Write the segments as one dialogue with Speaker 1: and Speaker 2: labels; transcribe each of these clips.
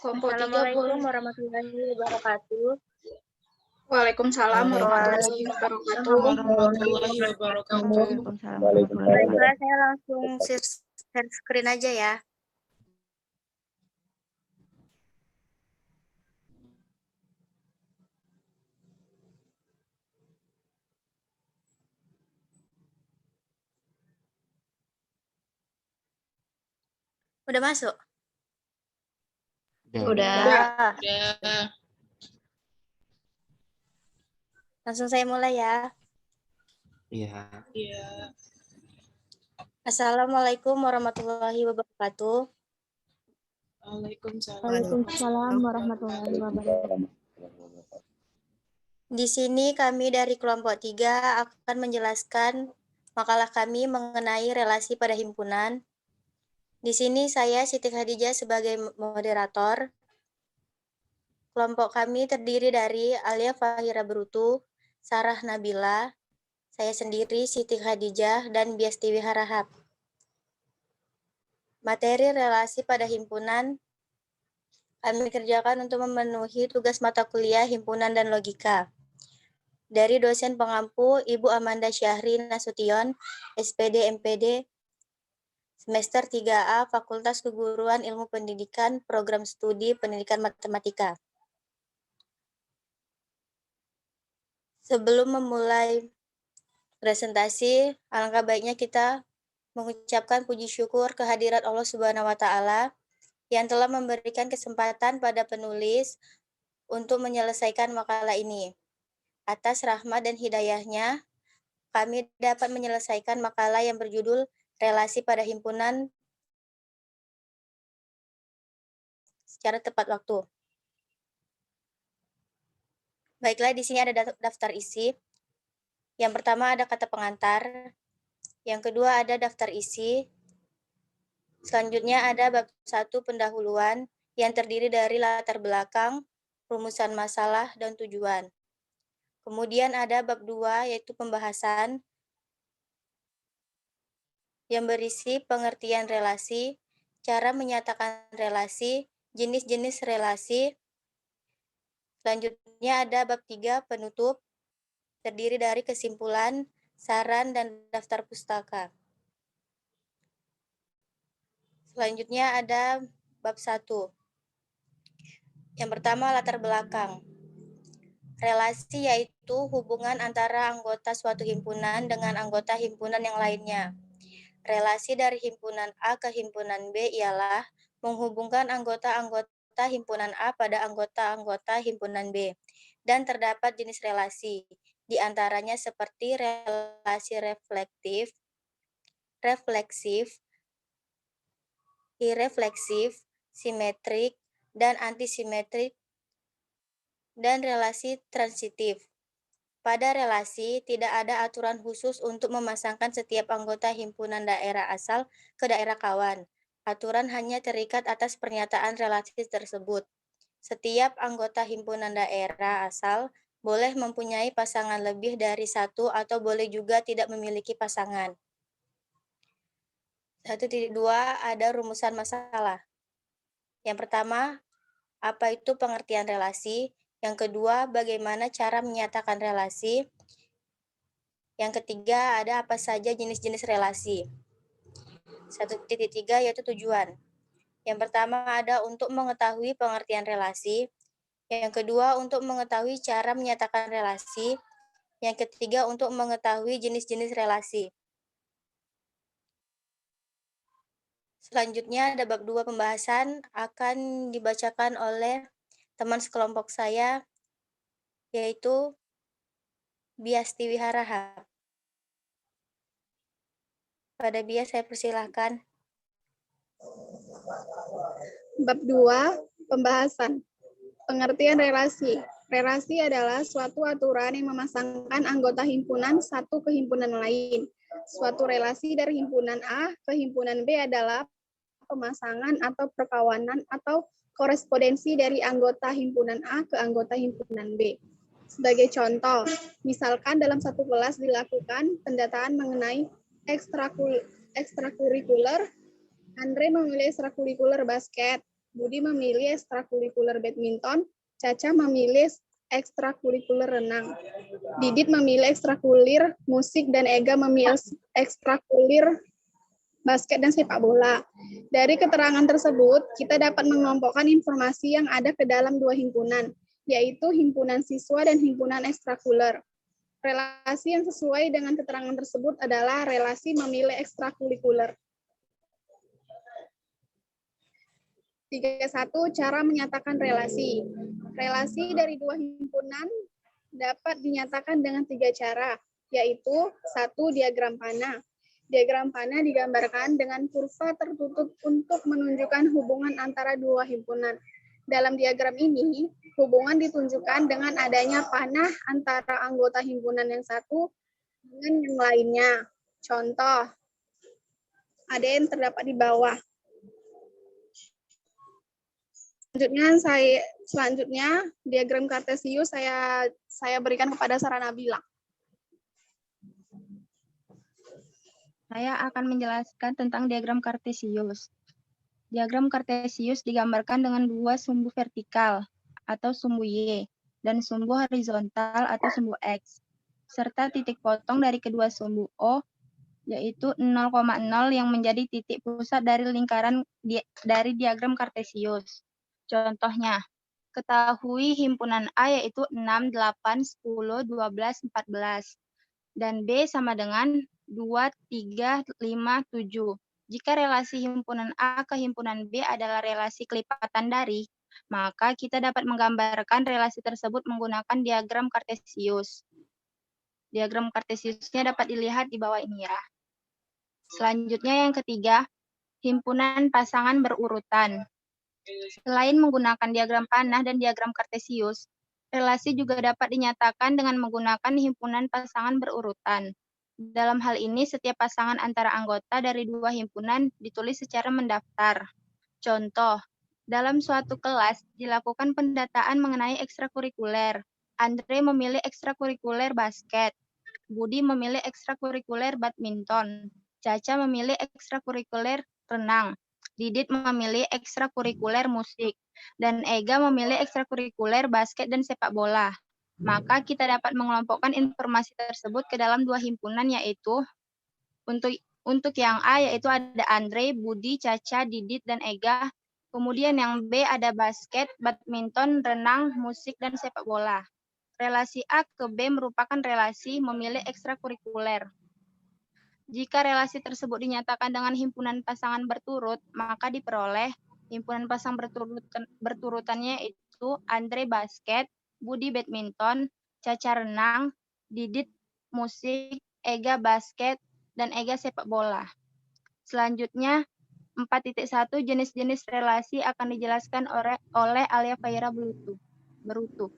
Speaker 1: Kelompok 30.
Speaker 2: Assalamualaikum warahmatullahi wabarakatuh.
Speaker 1: Waalaikumsalam warahmatullahi wabarakatuh.
Speaker 2: Baiklah, saya langsung share screen aja ya. Udah masuk?
Speaker 1: Udah.
Speaker 2: Langsung saya mulai ya.
Speaker 3: Iya.
Speaker 2: Assalamualaikum warahmatullahi wabarakatuh.
Speaker 4: Waalaikumsalam warahmatullahi wabarakatuh.
Speaker 2: Di sini kami dari kelompok 3 akan menjelaskan makalah kami mengenai relasi pada himpunan. Di sini saya Siti Khadijah sebagai moderator. Kelompok kami terdiri dari Alia Fahira Brutu, Sarah Nabila, saya sendiri Siti Khadijah, dan Biastiwi Harahap. Materi relasi pada himpunan kami kerjakan untuk memenuhi tugas mata kuliah himpunan dan logika. Dari dosen pengampu Ibu Amanda Syahri Nasution, SPD MPD, semester 3A, Fakultas Keguruan Ilmu Pendidikan, Program Studi Pendidikan Matematika. Sebelum memulai presentasi, alangkah baiknya kita mengucapkan puji syukur kehadirat Allah Subhanahu wa Ta'ala yang telah memberikan kesempatan pada penulis untuk menyelesaikan makalah ini. Atas rahmat dan hidayahnya, kami dapat menyelesaikan makalah yang berjudul Relasi pada Himpunan secara tepat waktu. Baiklah, di sini ada daftar isi. Yang pertama ada kata pengantar. Yang kedua ada daftar isi. Selanjutnya ada bab 1 pendahuluan yang terdiri dari latar belakang, rumusan masalah, dan tujuan. Kemudian ada bab 2 yaitu pembahasan yang berisi pengertian relasi, cara menyatakan relasi, jenis-jenis relasi. Selanjutnya ada bab 3 penutup, terdiri dari kesimpulan, saran, dan daftar pustaka. Selanjutnya ada bab 1. Yang pertama latar belakang. Relasi yaitu hubungan antara anggota suatu himpunan dengan anggota himpunan yang lainnya. Relasi dari himpunan A ke himpunan B ialah menghubungkan anggota-anggota himpunan A pada anggota-anggota himpunan B. Dan terdapat jenis relasi, di antaranya seperti relasi refleksif, irefleksif, simetrik, dan antisimetrik, dan relasi transitif. Pada relasi, tidak ada aturan khusus untuk memasangkan setiap anggota himpunan daerah asal ke daerah kawan. Aturan hanya terikat atas pernyataan relasi tersebut. Setiap anggota himpunan daerah asal boleh mempunyai pasangan lebih dari satu atau boleh juga tidak memiliki pasangan. 1.2 ada rumusan masalah. Yang pertama, apa itu pengertian relasi? Yang kedua, bagaimana cara menyatakan relasi? Yang ketiga, ada apa saja jenis-jenis relasi? 1.3 yaitu tujuan. Yang pertama ada untuk mengetahui pengertian relasi. Yang kedua, untuk mengetahui cara menyatakan relasi. Yang ketiga, untuk mengetahui jenis-jenis relasi. Selanjutnya ada bab 2 pembahasan akan dibacakan oleh teman sekelompok saya, yaitu Biastiwi Harahap. Pada Bias saya persilahkan.
Speaker 1: Bab 2, pembahasan. Pengertian relasi. Relasi adalah suatu aturan yang memasangkan anggota himpunan satu ke himpunan lain. Suatu relasi dari himpunan A ke himpunan B adalah pemasangan atau perkawanan atau korespondensi dari anggota himpunan A ke anggota himpunan B. Sebagai contoh, misalkan dalam satu kelas dilakukan pendataan mengenai ekstrakurikuler, Andre memilih ekstrakurikuler basket, Budi memilih ekstrakurikuler badminton, Caca memilih ekstrakurikuler renang, Didit memilih ekstrakurikuler musik, dan Ega memilih ekstrakurikuler basket dan sepak bola. Dari keterangan tersebut, kita dapat mengelompokkan informasi yang ada ke dalam dua himpunan, yaitu himpunan siswa dan himpunan ekstrakurikuler. Relasi yang sesuai dengan keterangan tersebut adalah relasi memilih ekstrakurikuler. 31. Cara menyatakan relasi. Relasi dari dua himpunan dapat dinyatakan dengan 3 cara, yaitu 1. Diagram panah. Diagram panah digambarkan dengan kurva tertutup untuk menunjukkan hubungan antara dua himpunan. Dalam diagram ini, hubungan ditunjukkan dengan adanya panah antara anggota himpunan yang satu dengan yang lainnya. Contoh, ada yang terdapat di bawah. Selanjutnya diagram kartesius saya berikan kepada Sarah Nabila.
Speaker 4: Saya akan menjelaskan tentang diagram kartesius. Diagram kartesius digambarkan dengan dua sumbu vertikal atau sumbu Y dan sumbu horizontal atau sumbu X, serta titik potong dari kedua sumbu O, yaitu 0,0 yang menjadi titik pusat dari lingkaran dari diagram kartesius. Contohnya, ketahui himpunan A yaitu 6, 8, 10, 12, 14, dan B sama dengan 2, 3, 5, 7. Jika relasi himpunan A ke himpunan B adalah relasi kelipatan dari, maka kita dapat menggambarkan relasi tersebut menggunakan diagram kartesius. Diagram kartesiusnya dapat dilihat di bawah ini ya. Selanjutnya yang ketiga, himpunan pasangan berurutan. Selain menggunakan diagram panah dan diagram kartesius, relasi juga dapat dinyatakan dengan menggunakan himpunan pasangan berurutan. Dalam hal ini, setiap pasangan antara anggota dari dua himpunan ditulis secara mendaftar. Contoh, dalam suatu kelas dilakukan pendataan mengenai ekstrakurikuler. Andre memilih ekstrakurikuler basket, Budi memilih ekstrakurikuler badminton, Caca memilih ekstrakurikuler renang, Didit memilih ekstrakurikuler musik, dan Ega memilih ekstrakurikuler basket dan sepak bola. Maka kita dapat mengelompokkan informasi tersebut ke dalam dua himpunan, yaitu untuk yang A yaitu ada Andre, Budi, Caca, Didit, dan Ega. Kemudian yang B ada basket, badminton, renang, musik, dan sepak bola. Relasi A ke B merupakan relasi memilih ekstrakurikuler. Jika relasi tersebut dinyatakan dengan himpunan pasangan berturut, maka diperoleh himpunan pasangan berturutannya itu Andre basket, Budi badminton, Caca renang, Didit musik, Ega basket, dan Ega sepak bola. Selanjutnya, 4.1 jenis-jenis relasi akan dijelaskan oleh Alia Faira Berutu.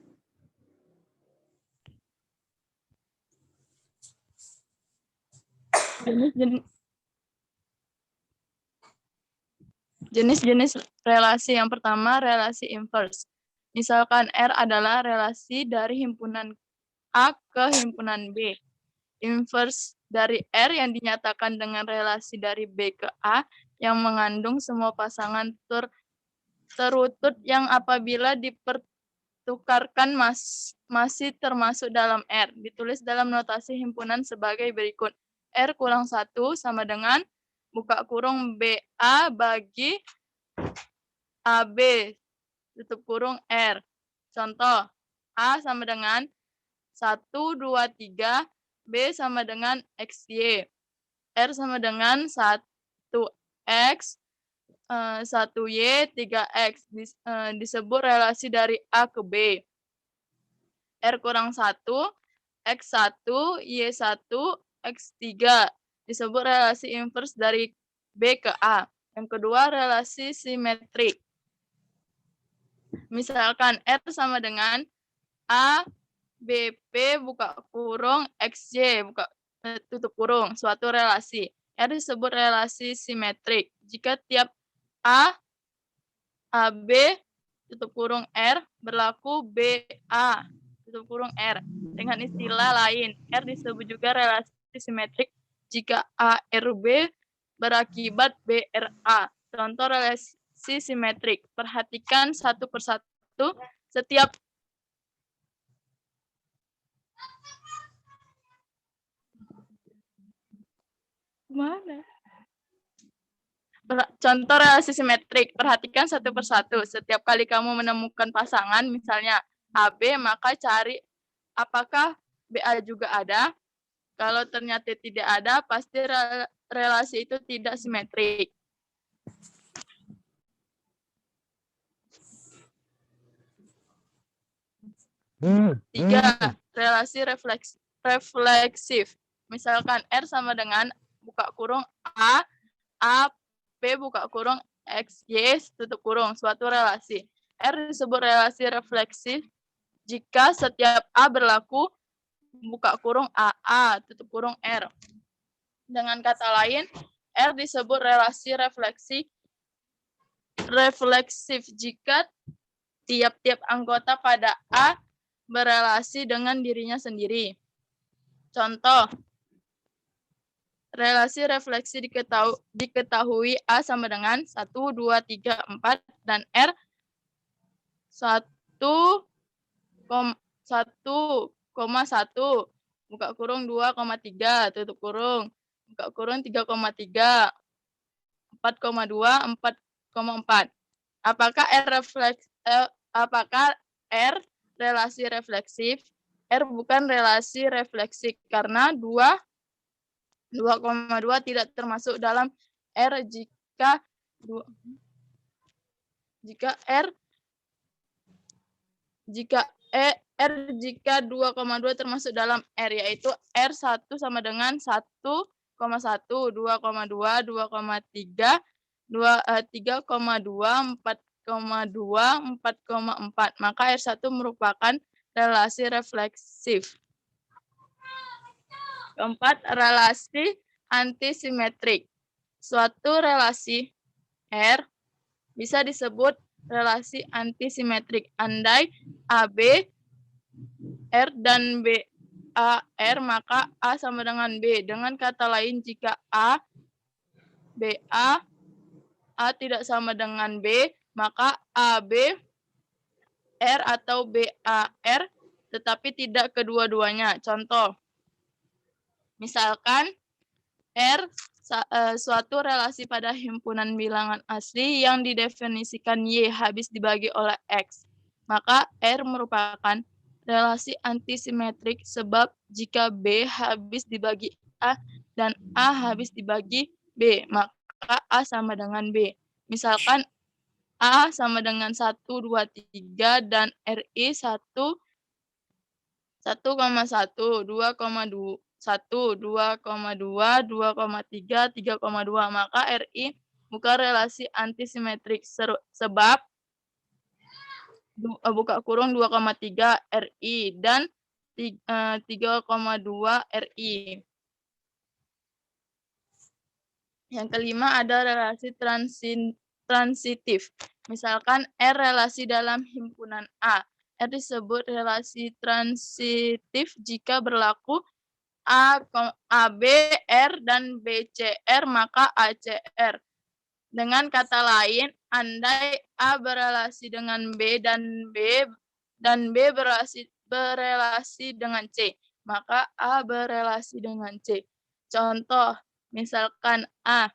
Speaker 5: Jenis-jenis relasi yang pertama, relasi inverse. Misalkan R adalah relasi dari himpunan A ke himpunan B. Inverse dari R yang dinyatakan dengan relasi dari B ke A yang mengandung semua pasangan terutut yang apabila dipertukarkan masih termasuk dalam R. Ditulis dalam notasi himpunan sebagai berikut. R kurang 1 sama dengan buka kurung BA bagi AB tutup kurung R. Contoh, A sama dengan 1, 2, 3, B sama dengan XY. R sama dengan 1X, 1Y, 3X. Disebut relasi dari A ke B. R kurang 1, X1, Y1, X3. Disebut relasi inverse dari B ke A. Yang kedua, relasi simetrik. Misalkan R sama dengan A, BP, buka kurung, XY, tutup kurung, suatu relasi. R disebut relasi simetrik. Jika tiap A, AB, tutup kurung R, berlaku BA, tutup kurung R. Dengan istilah lain, R disebut juga relasi simetrik jika A, RB, berakibat BRA. Contoh relasi simetrik. Perhatikan satu persatu setiap mana? Contoh relasi simetrik. Perhatikan satu persatu. Setiap kali kamu menemukan pasangan, misalnya AB, maka cari apakah BA juga ada. Kalau ternyata tidak ada, pasti relasi itu tidak simetrik. Tiga, relasi refleksif. Misalkan R sama dengan buka kurung A P buka kurung X, Y, tutup kurung, suatu relasi. R disebut relasi refleksif jika setiap A berlaku buka kurung A, tutup kurung R. Dengan kata lain, R disebut relasi refleksif jika tiap-tiap anggota pada A berelasi dengan dirinya sendiri. Contoh, relasi refleksi diketahui A sama dengan 1, 2, 3, 4, dan R 1,1, buka kurung 2,3, tutup kurung, buka kurung 3,3, 4,2, 4,4. Apakah R relasi refleksif? R bukan relasi refleksif karena 2,2 tidak termasuk dalam R jika R jika 2,2 termasuk dalam R, yaitu R1 sama dengan 1,1, 2,2, 2,3, 3,2, 4,2, 4,4. Maka R1 merupakan relasi refleksif. Keempat, relasi antisimetrik. Suatu relasi R bisa disebut relasi antisimetrik andai AB R dan B A R, maka A sama dengan B. Dengan kata lain, jika A tidak sama dengan B, maka AB R atau BAR, tetapi tidak kedua-duanya. Contoh, misalkan R suatu relasi pada himpunan bilangan asli yang didefinisikan Y habis dibagi oleh X. Maka R merupakan relasi antisimetrik sebab jika B habis dibagi A dan A habis dibagi B, maka A sama dengan B. Misalkan A sama dengan 1, 2, 3 dan RI 1,1, 2,2, 2,2, 2,3, 3,2. Maka RI bukan relasi antisimetrik sebab buka kurung 2,3 RI dan 3,2 RI. Yang kelima ada relasi transitif. Misalkan R relasi dalam himpunan A. R disebut relasi transitif jika berlaku AB, R, dan BCR, maka ACR. Dengan kata lain, andai A berelasi dengan B dan B berelasi dengan C, maka A berelasi dengan C. Contoh, misalkan A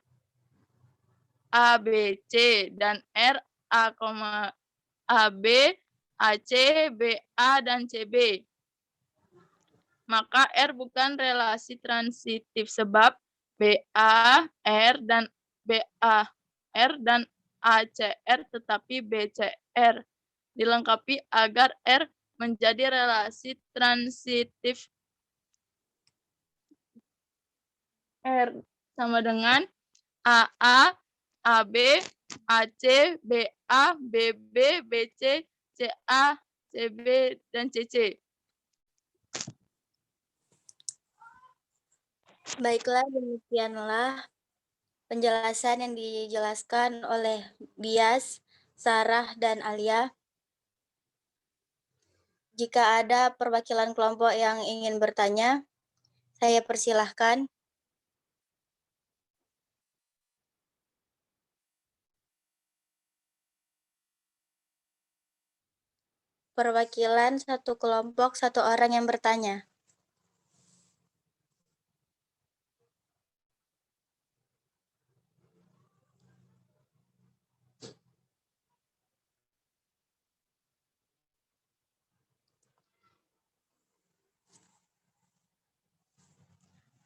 Speaker 5: B, C, dan R A B, AC, BA, dan CB. Maka R bukan relasi transitif sebab BA, R, dan ACR tetapi BCR. Dilengkapi agar R menjadi relasi transitif. R sama dengan AA, AB, AC, BA, BB, BC, CA, CB, dan CC.
Speaker 2: Baiklah, demikianlah penjelasan yang dijelaskan oleh Bias, Sarah, dan Alia. Jika ada perwakilan kelompok yang ingin bertanya, saya persilahkan. perwakilan satu kelompok, satu orang yang bertanya.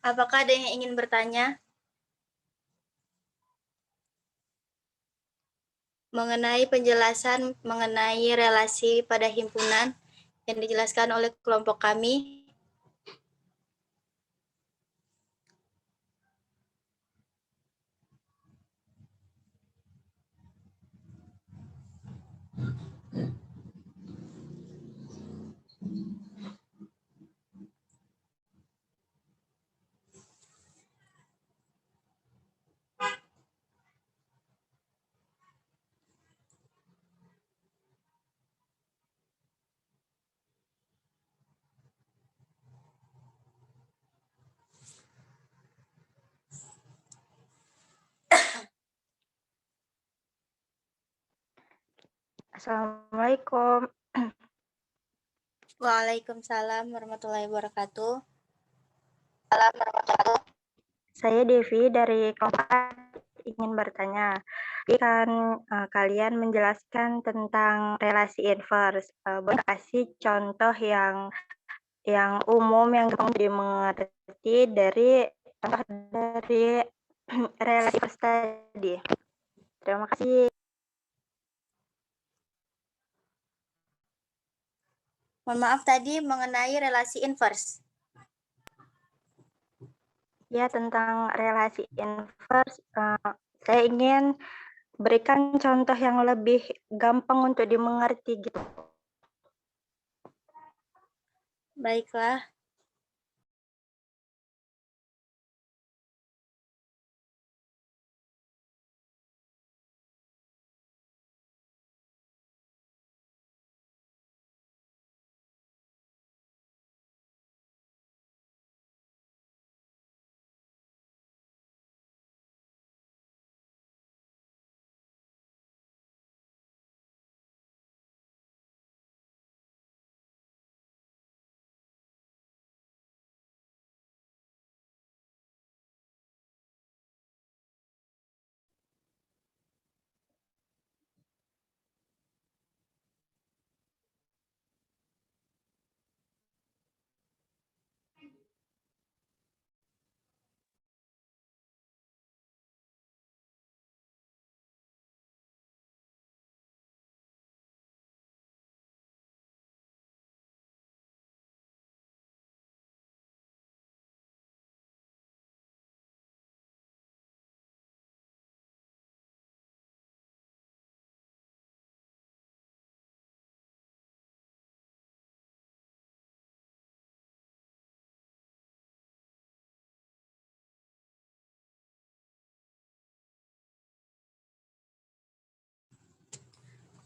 Speaker 2: Apakah ada yang ingin bertanya mengenai penjelasan mengenai relasi pada himpunan yang dijelaskan oleh kelompok kami?
Speaker 6: Assalamualaikum.
Speaker 2: Waalaikumsalam warahmatullahi wabarakatuh.
Speaker 6: Saya Devi dari kelompok ingin bertanya. Kan kalian menjelaskan tentang relasi inverse. Boleh kasih contoh yang umum yang gampang dimengerti dari relasi inverse tadi. Terima kasih.
Speaker 2: Mohon maaf tadi mengenai relasi inverse.
Speaker 6: Ya, tentang relasi inverse, saya ingin berikan contoh yang lebih gampang untuk dimengerti gitu.
Speaker 2: Baiklah.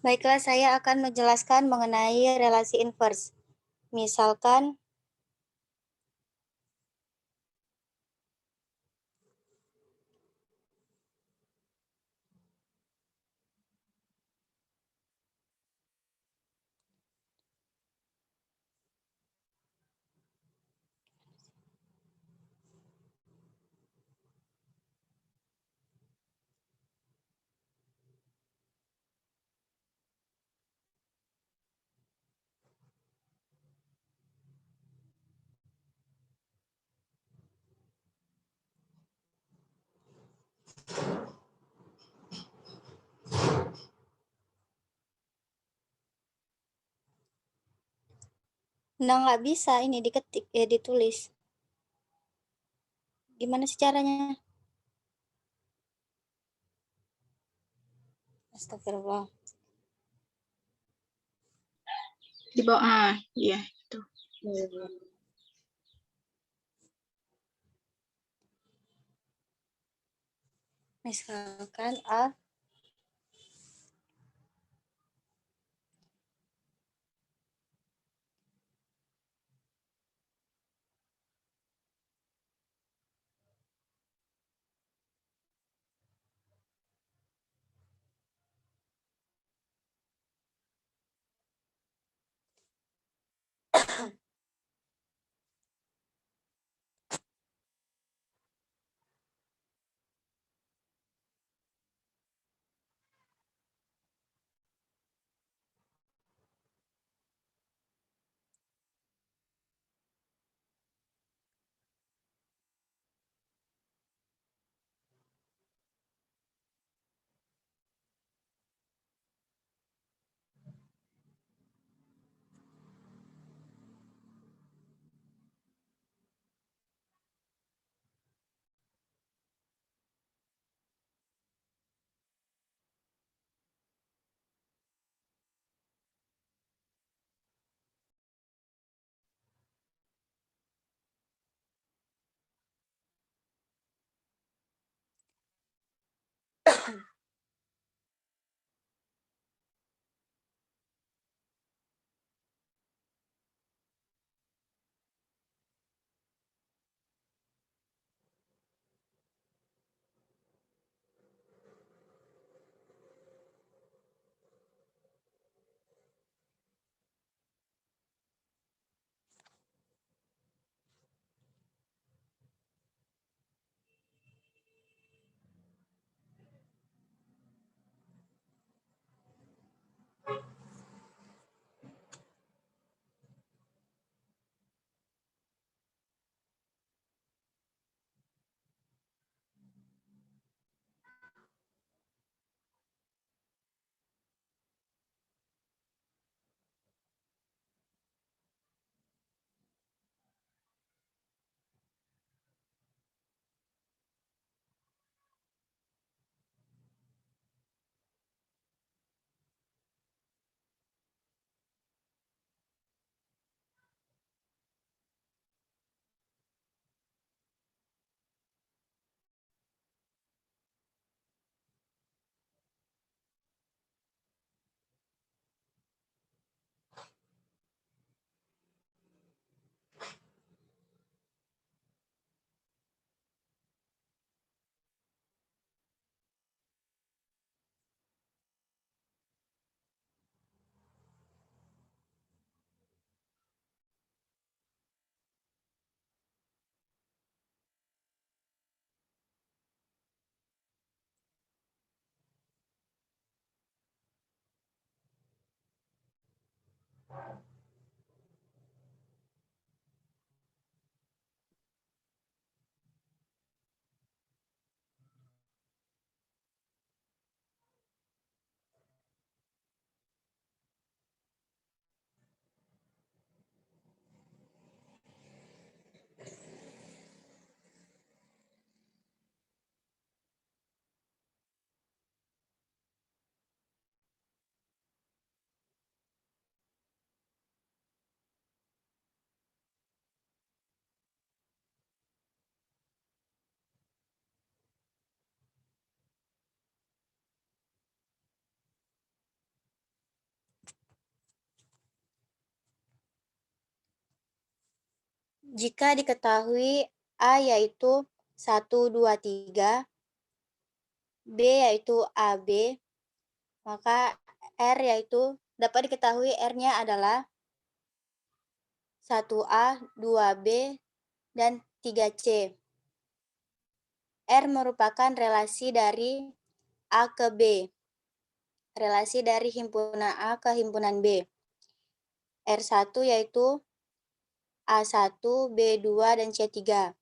Speaker 2: Baiklah, saya akan menjelaskan mengenai relasi inverse. Misalkan, nggak bisa ini diketik, ditulis. Gimana sih caranya? Astagfirullah.
Speaker 1: Di bawah, iya itu.
Speaker 2: Misalkan A Jika diketahui A yaitu 1, 2, 3, B yaitu AB, maka R yaitu dapat diketahui R-nya adalah 1A, 2B, dan 3C. R merupakan relasi dari A ke B. Relasi dari himpunan A ke himpunan B. R1 yaitu A1, B2, dan C3.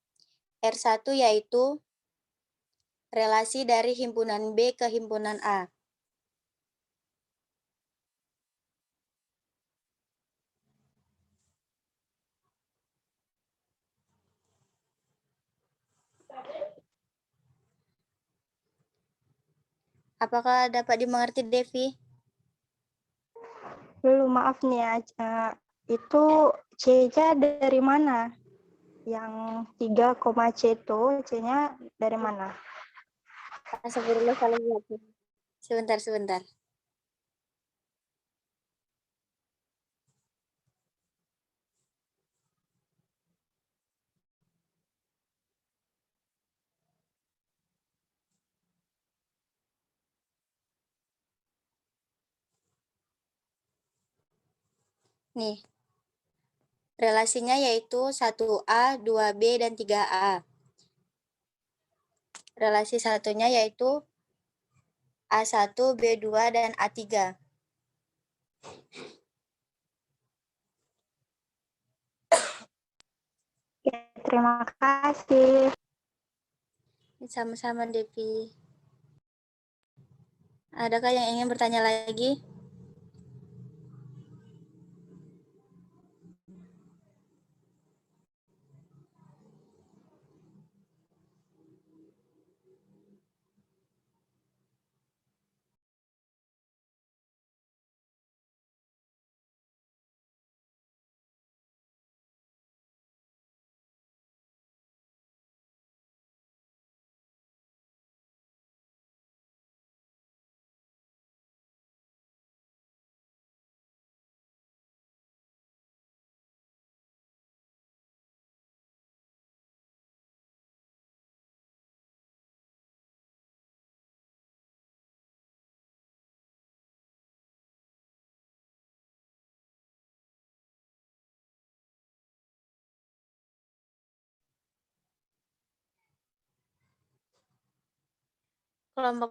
Speaker 2: R1 yaitu relasi dari himpunan B ke himpunan A. Apakah dapat dimengerti, Devi?
Speaker 6: Belum, maaf nih ya. Itu C-nya dari mana? Yang 3, C itu C-nya dari mana?
Speaker 2: Astagfirullah, salah lihat. Sebentar. Nih, relasinya yaitu 1A, 2B, dan 3A. Relasi satunya yaitu A1, B2, dan A3.
Speaker 6: Oke, terima kasih.
Speaker 2: Sama-sama, Devi. Adakah yang ingin bertanya lagi? Kelompok